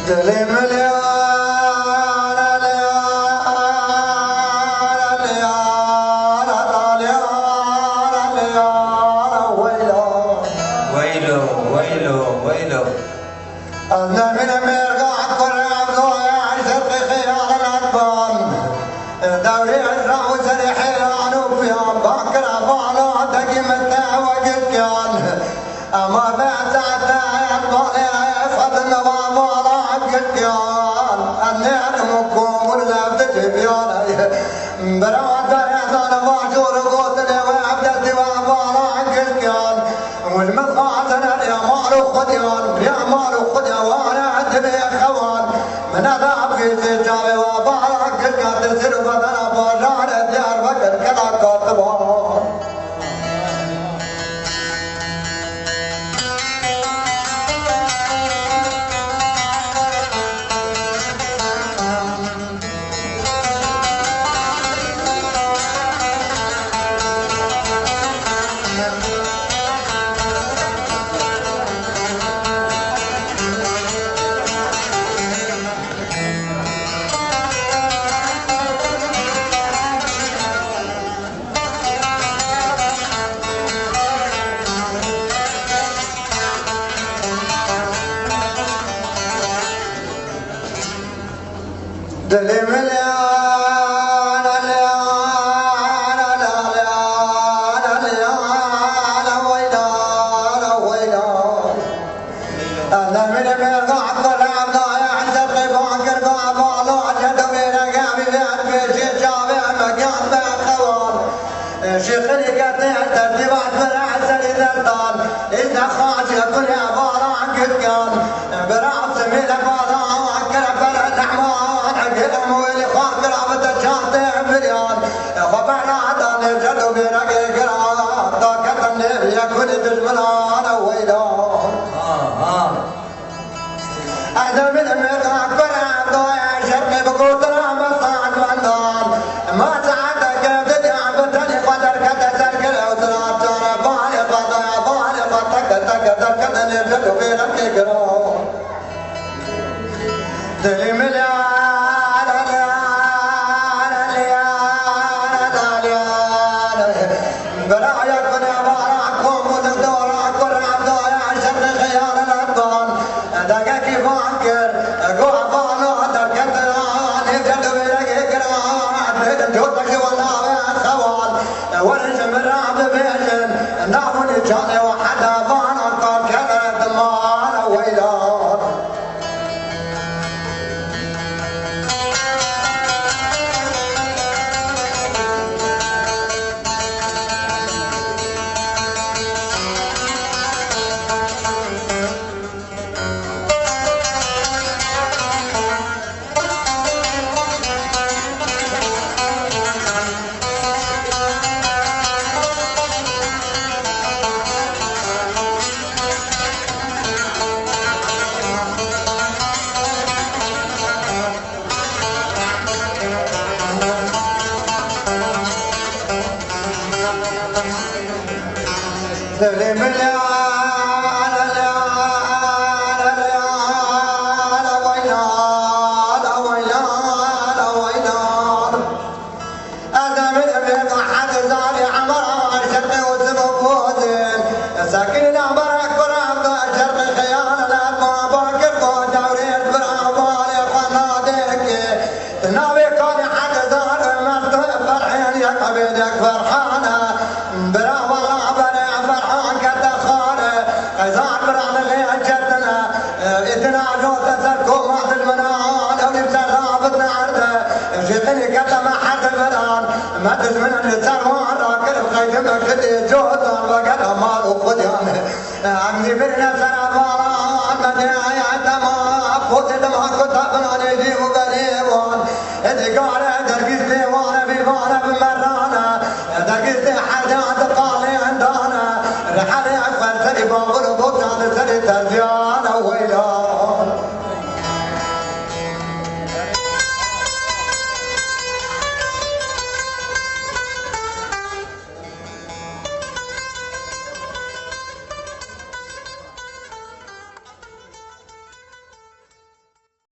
دلي مليان أنا من مرقع قرب ضويا شرق خيار الأكبر دوري أسرع وسريح العنوب فيها بكر أبانا تقيمة وقتيان أما بعد ساعتين بالي فضل نظام ولا قتيان أني أنمكم ولا بتجبيان براد يحزن مهجور قوتني وعبدتي وأبانا قتيان والمخاطر يا مالو خديان يا مالو خديان وانا عندي خوان من هذا ابغي تجاوي وبارك القاتل سلفتنا بوجان ديار بكر كذا كاتبان دلي مليان ليان ويلان أنا من مرقع قرب ضايع شرق باكر بابالو عجد من قابل في شجابي مقام بخوان شيخني قطيع ترتيبات بالعسل إذا الطال إذا خاش كل عبارة عن كتكان براس من عبارة عن كرب الأحوال أموالي خاطر عبد الشاطئ بريان خبرنا عدن الجدو برقي قران طاقة النير يكون دجمنان ويلان أهدى من أمريكا قران ضايع شرقي بقوتنا مصاعد وندان ما سعدك بدي عبدني قدر كده سرق الأوزرات ترى بالغة تك الجدو برقي قران دلي مليان برايكم يا بارعكم ودكتوركم عبدايا شر خيال الأبان دقاك فاكر قوافانو دكتران يجد برقي قران جوتك ولا خوال ورجم الرعب بيجن نعمل جاني وحدا بانا قال كثرة المال ويلان دلي مليان ويلان أنا من أمريكا حد زاري عمر شرقي وزبوبودين ساكن الأمر قرب شرق خيال الأدمى باكر دوري البرابالي قناديك تناوي كان حد زاري مرتب فرحين يا قبيلك فرحانة برافو فرحان كتخانة زار برعنا غير جدنا إذنا جوت تركو مات المنان أو نبسر رابطنا عرضه شيخني كتا ما حد المنان ما تزمن اللي تروان راكر بخيجمك كدي جوتان وقتا مالو خديان عمي برنا سنة باران مدعي عدمان